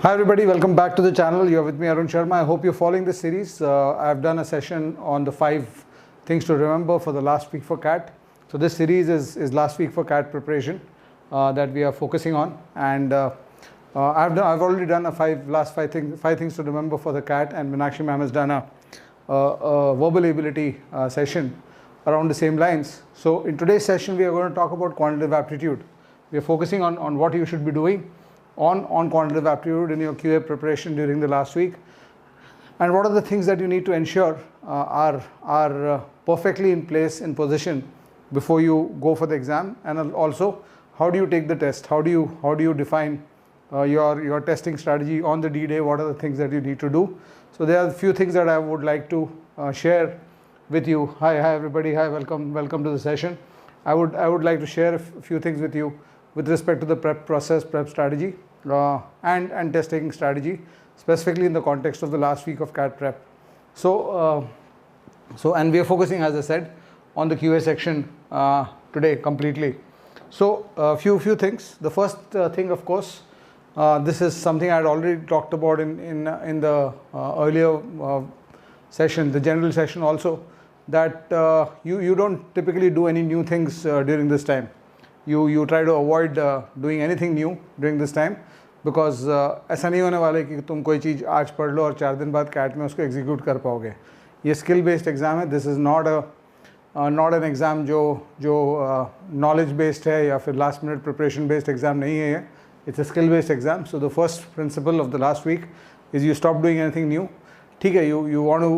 Hi everybody, welcome back to the channel. You're with me, Arun Sharma. I hope you're following this series. I've done a session on the 5 things to remember for the last week for CAT. So this series is last week for CAT preparation that we are focusing on, and I've already done a 5 things to remember for the CAT, and Meenakshi ma'am has done a verbal ability session around the same lines. So in today's session, we are going to talk about quantitative aptitude. We are focusing on what you should be doing on quantitative aptitude in your QA preparation during the last week, and what are the things that you need to ensure are perfectly in place, in position before you go for the exam, and also how do you take the test, how do you define your testing strategy on the D-Day, what are the things that you need to do. So there are a few things that I would like to share with you. Hi everybody, hi, welcome to the session. I would like to share a few things with you with respect to the prep process, prep strategy, and test taking strategy, specifically in the context of the last week of CAT prep. So and we are focusing, as I said, on the QA section today completely. So few things. The first thing, of course, this is something I had already talked about in the earlier session, the general session also, that you don't typically do any new things during this time. You try to avoid doing anything new during this time, because ऐसा नहीं होने वाला है कि तुम कोई चीज़ आज पढ़ लो और 4 दिन बाद कैट में उसको एग्जीक्यूट कर पाओगे. ये स्किल बेस्ड एग्ज़ाम है. This is not an exam जो नॉलेज बेस्ड है या फिर last minute preparation based exam नहीं है. It's a skill based exam. So the first principle of the last week is you stop doing anything new. ठीक है, you want to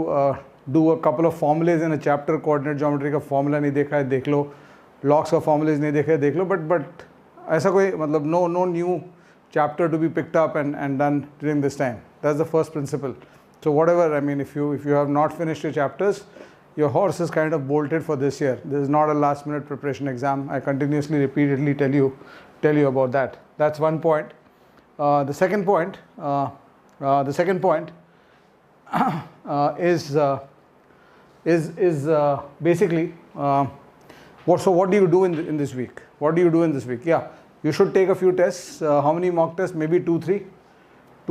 do a couple of formulae in a chapter. Coordinate geometry का formula नहीं देखा है, देख लो. Locks का formulas नहीं देखे, देख लो. बट ऐसा कोई मतलब no new chapter to be picked up and done during this time. That's the first principle. So whatever, I mean, if you have not finished your chapters, your horse is kind of bolted for this year. This is not a last minute preparation exam. I continuously, repeatedly tell you about that. That's one point. The second point is basically what do you do in this week? What do you do in this week? Yeah. You should take a few tests. How many mock tests? Maybe 2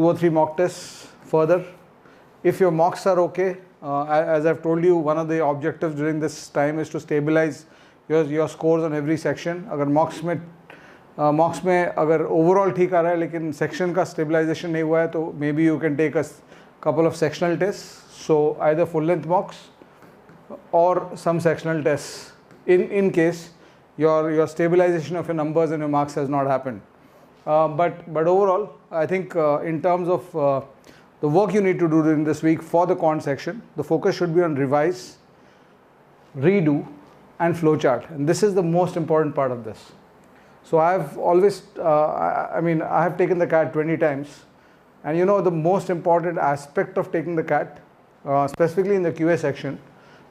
or 3 mock tests further. If your mocks are okay, as I've told you, one of the objectives during this time is to stabilize your scores on every section. अगर mocks में अगर overall ठीक आ रहा है लेकिन section का stabilization नहीं हुआ है, तो maybe you can take a couple of sectional tests. So either full length mocks or some sectional tests in case your stabilization of your numbers and your marks has not happened. But overall, I think in terms of the work you need to do during this week for the quant section, the focus should be on revise, redo, and flowchart. And this is the most important part of this. So I've always, I have taken the CAT 20 times, and you know the most important aspect of taking the CAT, specifically in the QA section,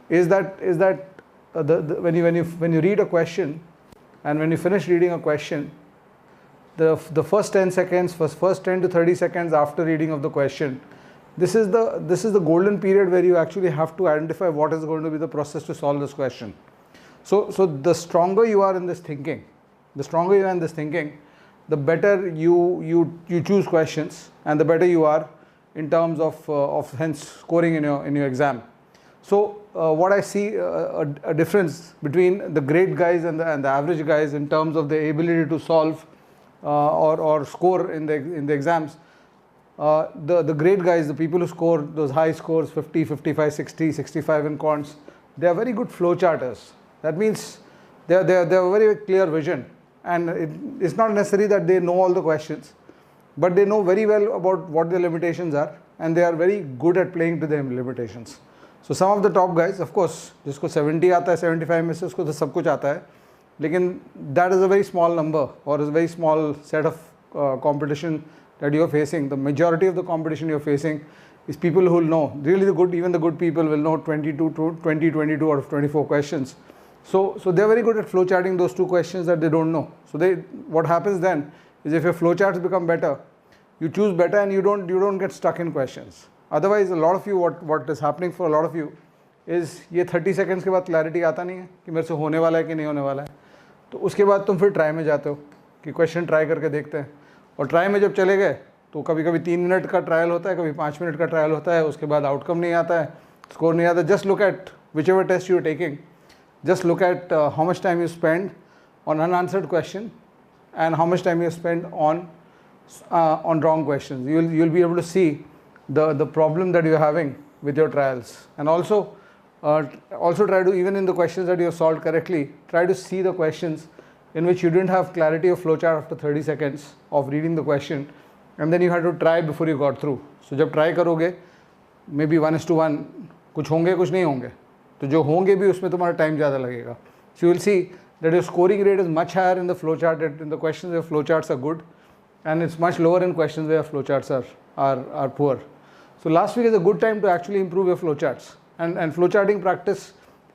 is that when you read a question, and when you finish reading a question, the first 10 seconds, first 10 to 30 seconds after reading of the question, this is the golden period where you actually have to identify what is going to be the process to solve this question. So the stronger you are in this thinking, the better you choose questions, and the better you are in terms of hence scoring in your exam. So what I see a difference between the great guys and the average guys in terms of the ability to solve or score in the exams. The great guys, the people who score those high scores, 50, 55, 60, 65 in quants, they are very good flow charters. That means they have a very clear vision, and it's not necessary that they know all the questions, but they know very well about what their limitations are, and they are very good at playing to their limitations. So some of the top guys, of course, जिसको 70 आता है, 75 में से उसको तो सब कुछ आता है, लेकिन that is a very small number, or is a very small set of competition that you are facing. The majority of the competition you are facing is people who will know, really even the good people will know 22 out of 24 questions. So they are very good at flowcharting those 2 questions that they don't know. So what happens then is, if your flowcharts become better, you choose better and you don't get stuck in questions. Otherwise, a lot of you, what is happening for a lot of you is ये 30 seconds के बाद clarity आता नहीं है कि मेरे से होने वाला है कि नहीं होने वाला है. तो उसके बाद तुम फिर ट्राई में जाते हो कि क्वेश्चन ट्राई करके देखते हैं, और ट्राई में जब चले गए तो कभी कभी 3 मिनट का ट्रायल होता है, कभी 5 मिनट का ट्रायल होता है, उसके बाद आउटकम नहीं आता है, स्कोर नहीं आता. Just look at whichever test you are taking, just look at how much time you spend on unanswered question and how much time you spend on wrong questions. You'll be able to see the problem that you're having with your trials. And also try to, even in the questions that you have solved correctly, try to see the questions in which you didn't have clarity of flowchart after 30 seconds of reading the question, and then you had to try before you got through. So जब try करोगे, maybe 1:1, कुछ होंगे कुछ नहीं होंगे, तो जो होंगे भी उसमें तुम्हारा टाइम ज़्यादा लगेगा. So you will see that your scoring rate is much higher in the flow chart, in the questions where flow charts are good, and it's much lower in questions where flow charts are poor. So last week is a good time to actually improve your flow charts and flow charting practice.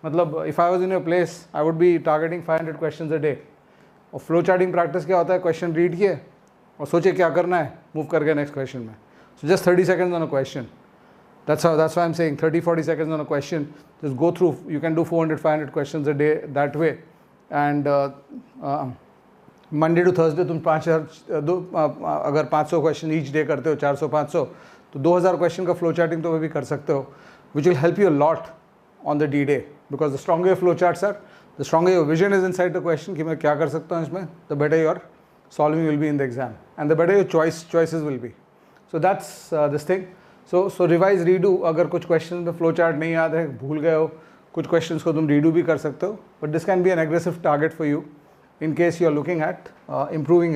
मतलब if I was in your place I would be targeting 500 questions a day. और flow charting practice क्या होता है, question read किए और सोचे क्या करना है, मूव करके नेक्स्ट क्वेश्चन में. So just 30 seconds on a question. That's why I'm saying 30-40 seconds on a question. Just go through. You can do 400-500 questions a day that way. And Monday to Thursday तुम 5,000 अगर 500 question each day करते हो, 400-500, तो 2,000 question का flow charting तो भी कर सकते हो, which will help you a lot on the D day. Because the stronger your flow charts are, the stronger your vision is inside the question कि मैं क्या कर सकता हूँ इसमें, the better your solving will be in the exam, and the better your choices will be. So that's this thing. So revise redo. अगर कुछ question में फ्लो चार्ट नहीं याद है, भूल गए हो, कुछ क्वेश्चंस को तुम रीडू भी कर सकते हो. But this can be an aggressive target for you in case you are looking at improving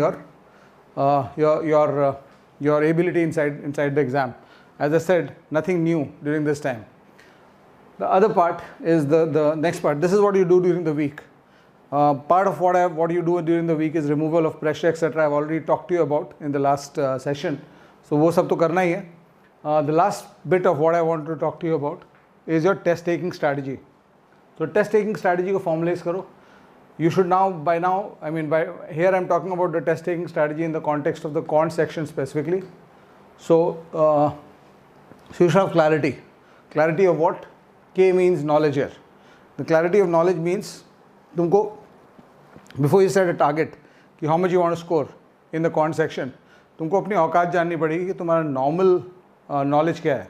your ability inside the exam. As I said, nothing new during this time. The other part is the next part. This is what you do during the week. Part of what you do during the week is removal of pressure, etc. I've already talked to you about in the last session. So वो सब तो करना ही है. The last bit of what I want to talk to you about is your test taking strategy. So test taking strategy को formalize करो. You should by now, I mean here I'm talking about the test taking strategy in the context of the Quants section specifically. So you should have clarity. Clarity of what? K means knowledge here. The clarity of knowledge means तुमको before you set a target कि how much you want to score in the Quants section, तुमको अपनी औकात जाननी पड़ेगी कि तुम्हारा normal knowledge क्या है.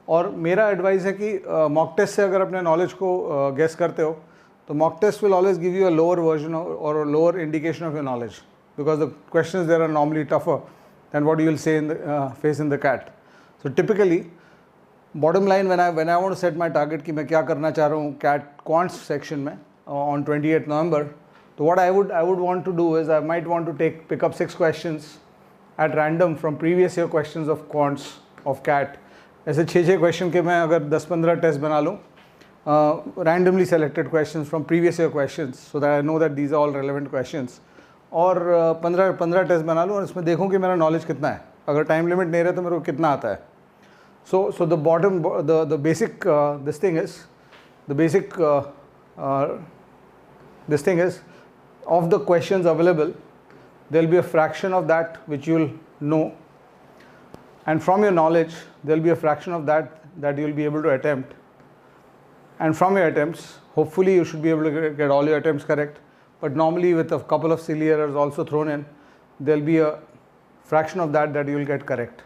और मेरा एडवाइस है कि मॉक टेस्ट से अगर अपने नॉलेज को गेस करते हो तो mock test will always give you a lower version और lower indication of your knowledge, because the questions there are normally tougher than what you will say in the face in the CAT. So typically bottom line when I want to set my target कि मैं क्या करना चाह रहा हूँ CAT quants section में on 28 November, तो what I would want to do is I might want to pick up 6 questions at random from previous year questions of quants of CAT. ऐसे 6 क्वेश्चन के मैं अगर 10-15 टेस्ट बना लूँ, randomly selected questions from previous year questions, so that I know that these are all relevant questions, और 15 test बना लूँ और इसमें देखूँ कि मेरा नॉलेज कितना है. अगर टाइम लिमिट नहीं रहे तो मेरे को कितना आता है. So the basic this thing is of the questions available there will be a fraction of that which you will know, and from your knowledge there will be a fraction of that you will be able to attempt, and from your attempts hopefully you should be able to get all your attempts correct, but normally with a couple of silly errors also thrown in, there will be a fraction of that you will get correct.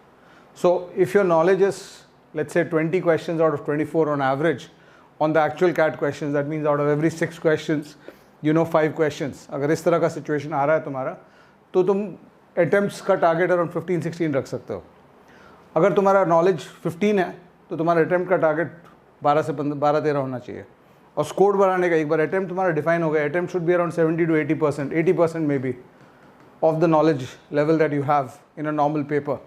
So if your knowledge is, let's say, 20 questions out of 24 on average on the actual CAT questions, that means out of every 6 questions you know 5 questions. अगर इस तरह का situation आ रहा है तुम्हारा, तो तुम attempts का टारगेट अराउंड 15-16 रख सकते हो. अगर तुम्हारा नॉलेज 15 है तो तुम्हारा अटेम्प्ट का टारगेट 12-13 होना चाहिए. और स्कोर बढ़ाने का, एक बार अटेम्प्ट तुम्हारा डिफाइन हो गया, attempt should be around 70 to 80%, 80% may be of the knowledge level that you have in a normal paper.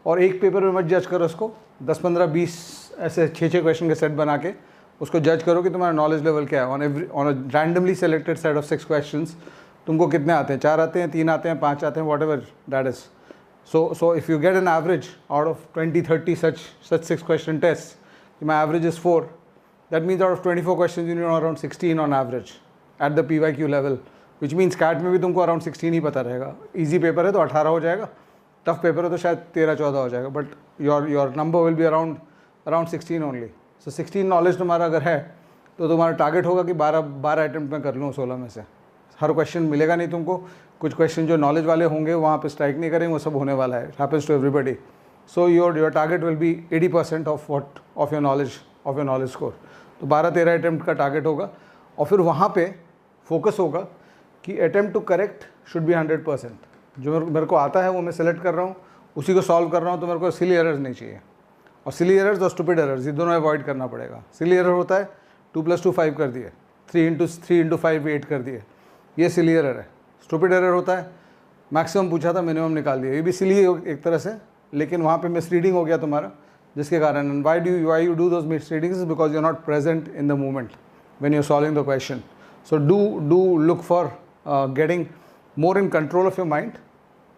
और एक पेपर में मत जज करो उसको, 10-15-20 ऐसे 6 क्वेश्चन के सेट बना के उसको जज करो कि तुम्हारा नॉलेज लेवल क्या है. On a randomly selected set of 6 questions तुमको कितने आते हैं, 4 आते हैं, 3 आते हैं, 5 आते हैं, what ever that is. So if you get an average out of 20-30 such 6 question tests, my average is 4, that means out of 24 questions you know around 16 on average at the PYQ level, which means CAT में भी तुमको around 16 ही पता रहेगा. Easy paper है तो 18 हो जाएगा, tough paper है तो शायद 13-14 हो जाएगा, but your number will be around 16 only. So 16 knowledge तुम्हारा अगर है तो तुम्हारा टारगेट होगा कि 12 अटेम्प्ट में कर लूँ 16 में से. हर क्वेश्चन मिलेगा नहीं तुमको, कुछ क्वेश्चन जो नॉलेज वाले होंगे वहाँ पे स्ट्राइक नहीं करेंगे, वो सब होने वाला है. It happens to everybody. So your target will be 80% of your knowledge score. तो 12-13 अटैम्प्ट का टारगेट होगा. और फिर वहाँ पे फोकस होगा कि attempt to correct should be 100%. जो मेरे को आता है वो मैं सेलेक्ट कर रहा हूँ, उसी को सॉल्व कर रहा हूँ. तो मेरे को सिली एरर्स नहीं चाहिए. और सिली एरर्स और स्टूपिड एरर्स ये दोनों अवॉइड करना पड़ेगा. सिली एरर होता है 2 + 2 5 कर दिए, 3 × 5 8 कर दिए, ये सिली एरर है. स्टूपिड एरर होता है मैक्सिमम पूछा था मिनिमम निकाल दिया, ये भी सिली एक तरह से, लेकिन वहाँ पे मिसरीडिंग हो गया तुम्हारा, जिसके कारण why you do those misreadings is because you're not present in the moment when you're solving the question. So do look for getting more in control of your mind,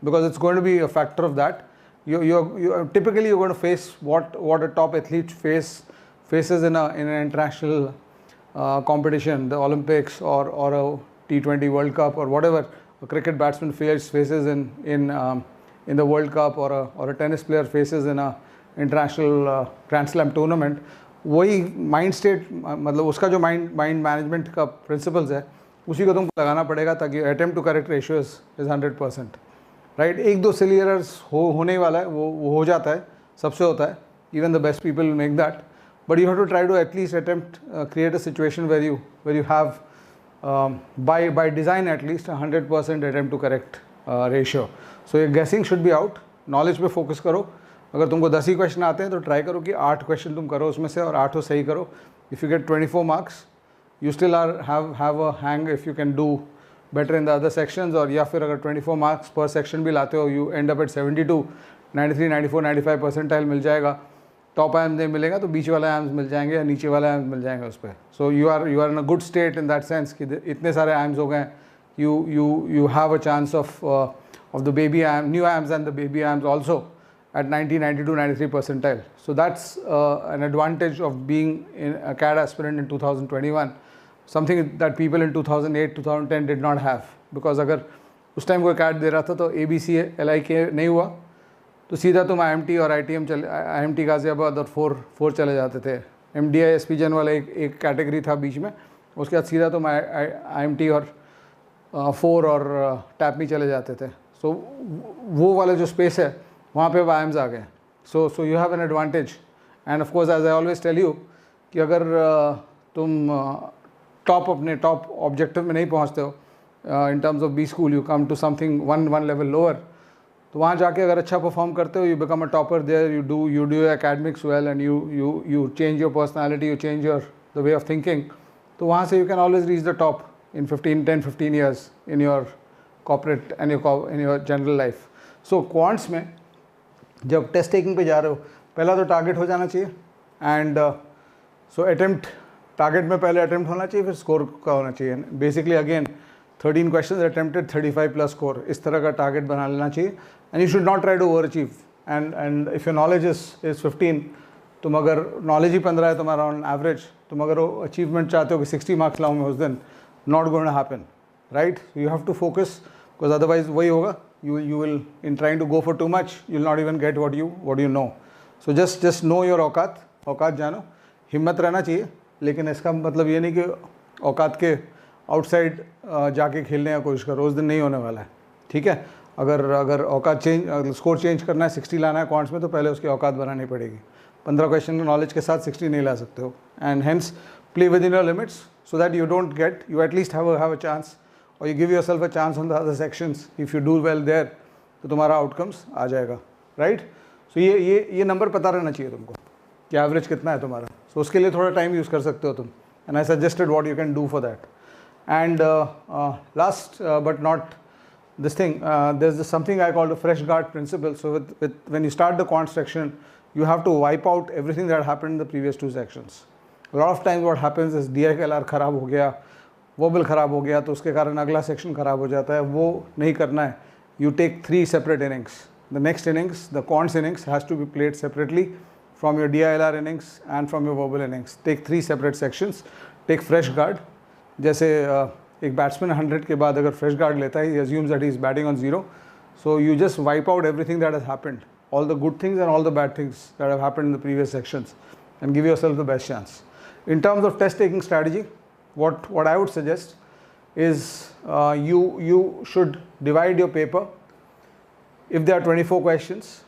because it's going to be a factor of that. Typically you're going to face what a top athlete faces in an international competition, the Olympics or a T20 World Cup or whatever a cricket batsman faces in the World Cup, or a tennis player faces in a international grand slam tournament. वही mind state, मतलब उसका जो mind management का principles है उसी को तुमको लगाना पड़ेगा, ताकि attempt to correct ratio is 100%. Right. 1-2 silly errors होने वाला है, वो हो जाता है, सबसे होता है. Even the best people make that, but you have to try to at least attempt create a situation where you have by design at least 100% attempt to correct ratio. So ये guessing should be out. Knowledge पे focus करो. अगर तुमको 10 ही question आते हैं तो try करो कि 8 क्वेश्चन तुम करो उसमें से, और 8 सही करो. If you get 24 marks you still have a hang if you can do better in the other sections. और या फिर अगर 24 मार्क्स पर सेक्शन भी लाते हो, you end up at 72, 93, 94, 95 percentile मिल जाएगा. टॉप आयम्स नहीं मिलेगा तो बीच वाले आयम्स मिल जाएंगे या नीचे वाले आयम्स मिल जाएंगे उस पर. So you are in a good state in that sense कि इतने सारे आयम्स हो गए. You have a chance of the baby IIM, new IIMs and the baby IIMs also at 90, 92, 93 percentile. So that's an advantage of being a CAD aspirant in 2021, something that people in 2008, 2010 did not have. Because अगर उस time कोई CAD दे रहा था तो ABC, LIK नहीं हुआ तो सीधा तुम IMT और ITM IMT गाजियाबाद और 4 चले जाते थे. MDI SP Gen वाला एक कैटेगरी था बीच में, उसके बाद सीधा तुम IMT और 4 और टैप में चले जाते थे. सो वो वाला जो स्पेस है वहाँ पे आयम्स आ गए. So you have an advantage. And of course as I always tell you कि अगर तुम अपने टॉप ऑब्जेक्टिव में नहीं पहुँचते हो in terms of B school, you come to something one level lower, तो वहाँ जाके अगर अच्छा परफॉर्म करते हो, you become a topper there, you do academics well and you change your personality, you change your the way of thinking, तो वहाँ से you can always reach the top in 10-15 years in your corporate and in your general life. So quants में जब test taking पे जा रहे हो, पहला तो टारगेट हो जाना चाहिए. एंड सो अटेम्प्ट, टारगेट में पहले अटेम्प्ट होना चाहिए, फिर स्कोर का होना चाहिए. Basically again 13 question attempted, 35+ score, इस तरह का टारगेट बना लेना चाहिए. And you should not try to over achieve. And if your knowledge is 15, तुम अगर नॉलेज ही 15 है तुम्हारा ऑन एवरेज, तुम अगर अचीवमेंट चाहते हो कि 60 मार्क्स लाऊँ मैं उस दिन, not going to happen. Right. You have to focus, because otherwise वही होगा, you will, in trying to go for too much, you'll not even get what you know. So just know your औकात जानो. हिम्मत रहना चाहिए, लेकिन इसका मतलब ये नहीं कि औकात के आउटसाइड जाके खेलने का कोशिश करो, उस दिन नहीं होने वाला है. ठीक है. अगर औकात स्कोर चेंज करना है, 60 लाना है क्वांट्स में, तो पहले उसकी औकात बनानी पड़ेगी. 15 क्वेश्चन नॉलेज के साथ 60 नहीं ला सकते हो. And hence play with in your limits so that you at least have a chance, or you give yourself a chance on the other sections. If you do well there, तो तुम्हारा outcomes आ जाएगा. Right. सो ये number पता रहना चाहिए तुमको कि average कितना है तुम्हारा. सो उसके लिए थोड़ा टाइम यूज़ कर सकते हो तुम. And I suggested what you can do for that. And last but not this thing, there's something I call the fresh guard principle. So when you start the quant section, you have to wipe out everything that happened in the previous 2 sections. A lot of times what happens is DILR ख़राब हो गया, wobble ख़राब हो गया, तो उसके कारण अगला सेक्शन ख़राब हो जाता है. वो नहीं करना है. You take 3 separate innings. The next innings, the quants innings, has to be played separately from your DILR innings and from your verbal innings. Take 3 separate sections. Take fresh guard. जैसे एक बैट्समैन 100 के बाद अगर fresh guard लेता है, he assumes that he is batting on 0. So you just wipe out everything that has happened, all the good things and all the bad things that have happened in the previous sections, and give yourself the best chance. In terms of test taking strategy, what I would suggest is you should divide your paper. If there are 24 questions,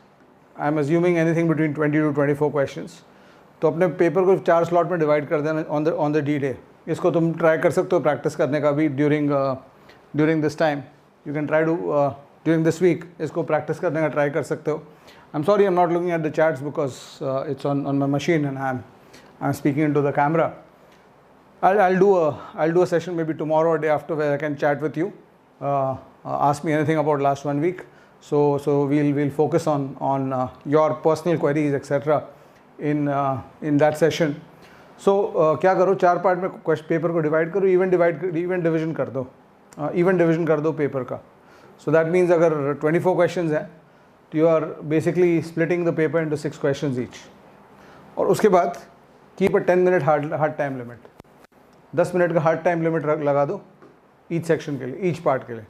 I am assuming anything between 20 to 24 questions, तो अपने paper को 4 slot में divide कर देना on the D day. इसको तुम try कर सकते हो प्रैक्टिस करने का भी during this time. You can try to during this week इसको प्रैक्टिस करने का ट्राई कर सकते हो. I am sorry I am not looking at the chats because it's on my machine and I am speaking into the camera. I'll do a session maybe tomorrow or day after where I can chat with you, ask me anything about last 1 week. So we'll focus on your personal queries etc. in that session. So क्या करो, 4 part में paper को divide करो, even division कर दो paper का. So that means अगर 24 questions हैं तो you are basically splitting the paper into 6 questions each. और उसके बाद keep a 10 minute hard time limit. 10 minute का हार्ड टाइम लिमिट लगा दो ईच सेक्शन के लिए, ईच पार्ट के लिए.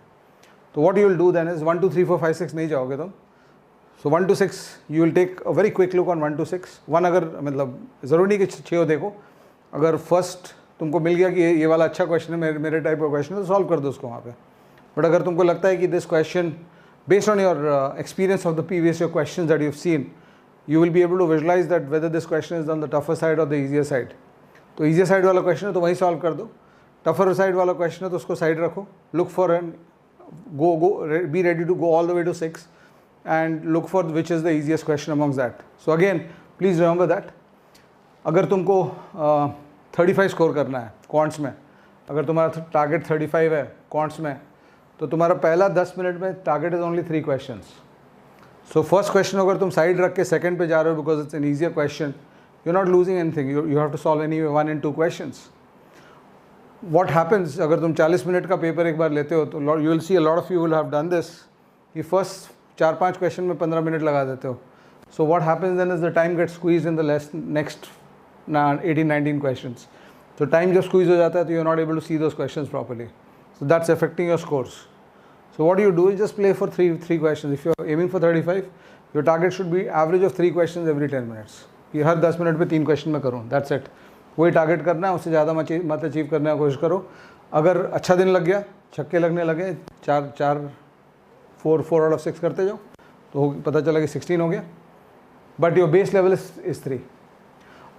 तो what you will do then is 1 2 3 4 5 6 नहीं जाओगे तुम. सो 1 to 6 you will take a very quick look on 1 to 6. 1 अगर मतलब ज़रूरी नहीं कि 6 हो, देखो अगर फर्स्ट तुमको मिल गया कि ये वाला अच्छा क्वेश्चन है, मेरे टाइप का क्वेश्चन है, तो सॉल्व कर दो उसको वहाँ पे. बट अगर तुमको लगता है कि this question based on your experience of the previous your question that you have seen, you will be able to visualise that whether this question is on the tougher side और the easier side. तो easier side वाला question है तो वही solve कर दो. Tougher side वाला question है तो उसको साइड रखो. Look for and be ready to go all the way to 6 and look for which is the easiest question amongst that. So again please remember that अगर तुमको 35 score करना है quants में, अगर तुम्हारा टारगेट 35 है क्वांट्स में, तो तुम्हारा पहला 10 मिनट में target is only 3 questions. So first question अगर तुम साइड रख के सेकंड पे जा रहे हो because it's an easier question, you're not losing anything. You have to solve anyway 1 and 2 questions. What happens अगर तुम 40 मिनट का पेपर एक बार लेते हो तो you will see a lot of you will have done this कि first 4-5 question में 15 minute लगा देते हो. So what happens then is the time gets squeezed in the next 18-19 questions. So time जब squeeze हो जाता है तो you're not able to see those questions properly. So that's affecting your scores. So what you do is just play for three questions. If you're aiming for 35, your target should be average of 3 questions every 10 minutes. कि हर 10 minute पे 3 question में करूँ, that's it. वही target करना है, उससे ज़्यादा मत अचीव करने की कोशिश करो. अगर अच्छा दिन लग गया, छक्के लगने लगे, 4 out of 6 करते जाओ तो पता चला कि 16 हो गया. But your base level is 3.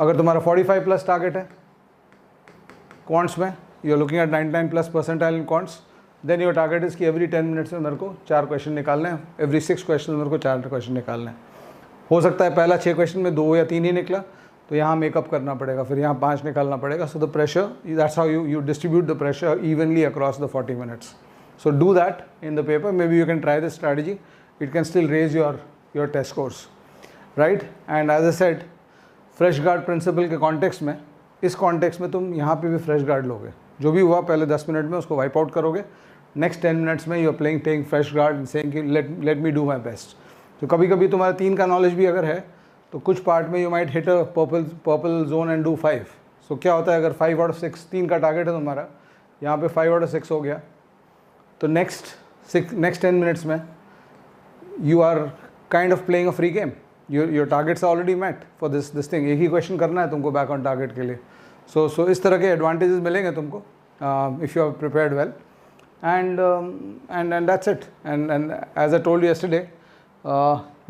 अगर तुम्हारा 45 प्लस टारगेट है क्वांट्स में, you are looking at 99+ percentile in quants, then your target is कि एवरी 10 मिनट्स में मेरे को 4 क्वेश्चन निकालने हैं, एवरी 6 क्वेश्चन में मेरे को 4 क्वेश्चन निकालने हैं. हो सकता है पहला 6 क्वेश्चन में 2 या 3 ही निकला तो यहाँ मेकअप करना पड़ेगा, फिर यहाँ 5 निकालना पड़ेगा. So the pressure, that's how you distribute the pressure evenly across the 40 minutes. So do that in the paper. Maybe you can try this strategy. It can still raise your test scores, right. And as a said, fresh guard principle के context में, इस context में तुम यहाँ पे भी fresh guard लोगे. जो भी हुआ पहले 10 मिनट में उसको वाइप आउट करोगे. नेक्स्ट 10 मिनट्स में you are taking fresh guard and saying कि let me do my best. तो कभी कभी तुम्हारा 3 का नॉलेज भी अगर है तो कुछ पार्ट में you might hit a purple zone and do 5. सो क्या होता है अगर 5 out of 6 3 का टारगेट है तुम्हारा, यहाँ पे 5 out of 6 हो गया, तो नेक्स्ट 10 मिनट्स में you are kind of playing a free game. Your targets are already met for this thing. एक ही क्वेश्चन करना है तुमको बैक ऑन टारगेट के लिए. सो इस तरह के एडवांटेजेस मिलेंगे तुमको if you are prepared well. And that's it. And as I told you yesterday,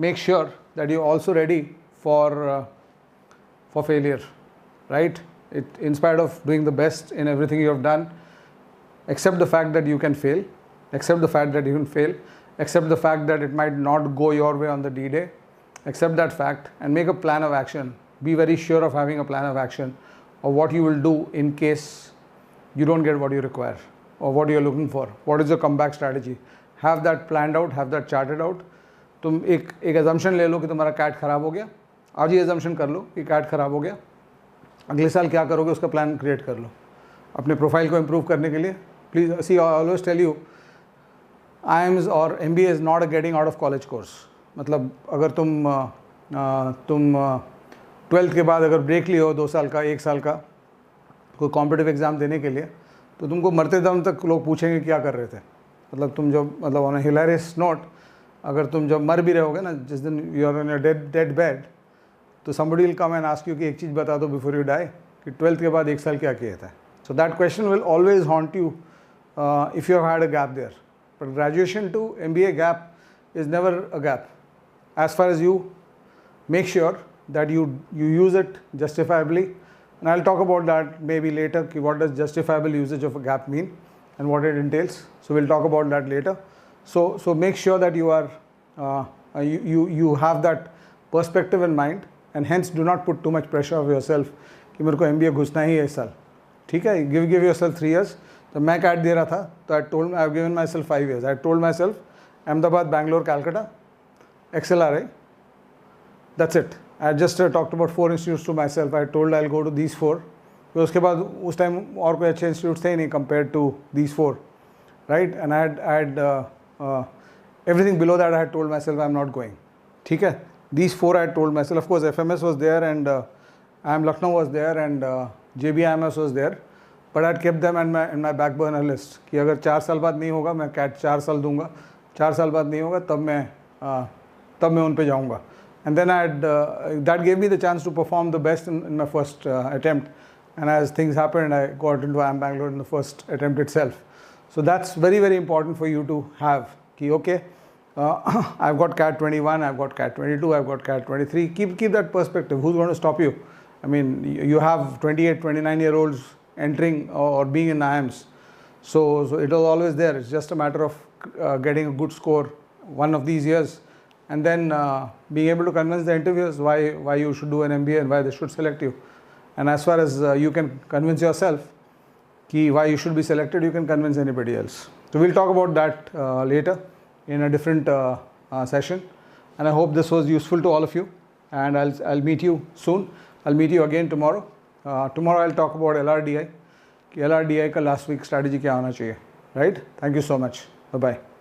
make sure that you're also ready for failure, right? In spite of doing the best in everything you have done, accept the fact that you can fail, accept the fact that you can fail, accept the fact that it might not go your way on the D-Day, accept that fact and make a plan of action. Be very sure of having a plan of action of what you will do in case you don't get what you require or what you're looking for. What is your comeback strategy? Have that planned out, have that charted out. तुम एक assumption ले लो कि तुम्हारा cat ख़राब हो गया, आज ही assumption कर लो कि कैट ख़राब हो गया. अगले साल क्या करोगे उसका प्लान क्रिएट कर लो अपने प्रोफाइल को इम्प्रूव करने के लिए. Please see, I always tell you, IIMs और MBA is not a getting out of college course. मतलब अगर तुम 12th के बाद अगर ब्रेक लिए हो 2 साल का, 1 साल का कोई कॉम्पिटिटिव एग्ज़ाम देने के लिए, तो तुमको मरते दम तक लोग पूछेंगे क्या कर रहे थे. मतलब तुम जब मतलब ऑन अ हिलेरियस नोट, अगर तुम जब मर भी रहोगे ना, जिस दिन you are on your dead bed, तो somebody will come and ask you कि एक चीज़ बता दो बिफोर यू डाई कि 12th के बाद 1 साल क्या किया था. So that question will always haunt you if you have had a gap there. But graduation to MBA gap is never a gap. As far as you make sure that you use it justifiably, and I'll talk about that maybe later. What does justifiable usage of a gap mean and what it entails? So we'll talk about that later. So make sure that you are you have that perspective in mind, and hence do not put too much pressure on yourself कि मेरे को MBA घुसना ही है इस साल. ठीक है, give yourself 3 years. तो मैं कैट दे रहा था तो I've given myself 5 years. I told myself Ahmedabad, Bangalore, Calcutta, XLRI. That's it. I just talked about 4 institutes to myself. I told I'll go to these 4. फिर उसके बाद उस टाइम और कोई अच्छे इंस्टीट्यूट्स थे ही नहीं compared to these 4, right? And I had everything below that I had told myself I'm not going. ठीक है, these 4 I had told myself. Of course FMS was there and IIM Lucknow was there and JBIMS was there, but I had kept them in my back burner list कि अगर 4 साल बाद नहीं होगा मैं cat 4 साल दूंगा, 4 साल बाद नहीं होगा तब मैं उन पे जाऊंगा. And then I had that gave me the chance to perform the best in my first attempt, and as things happened I got into IIM Bangalore in the first attempt itself. So that's very, very important for you to have कि okay, I've got CAT 21, I've got CAT 22, I've got CAT 23. Keep that perspective. Who's going to stop you? I mean, you have 28, 29-year-olds entering or being in IIMs. So it was always there. It's just a matter of getting a good score one of these years, and then being able to convince the interviewers why you should do an MBA and why they should select you. And as far as you can convince yourself why you should be selected, you can convince anybody else. So we'll talk about that later in a different session. And I hope this was useful to all of you. And I'll meet you soon. I'll meet you again tomorrow. Tomorrow I'll talk about LRDI. LRDI का last week strategy क्या होना चाहिए, right? Thank you so much. Bye bye.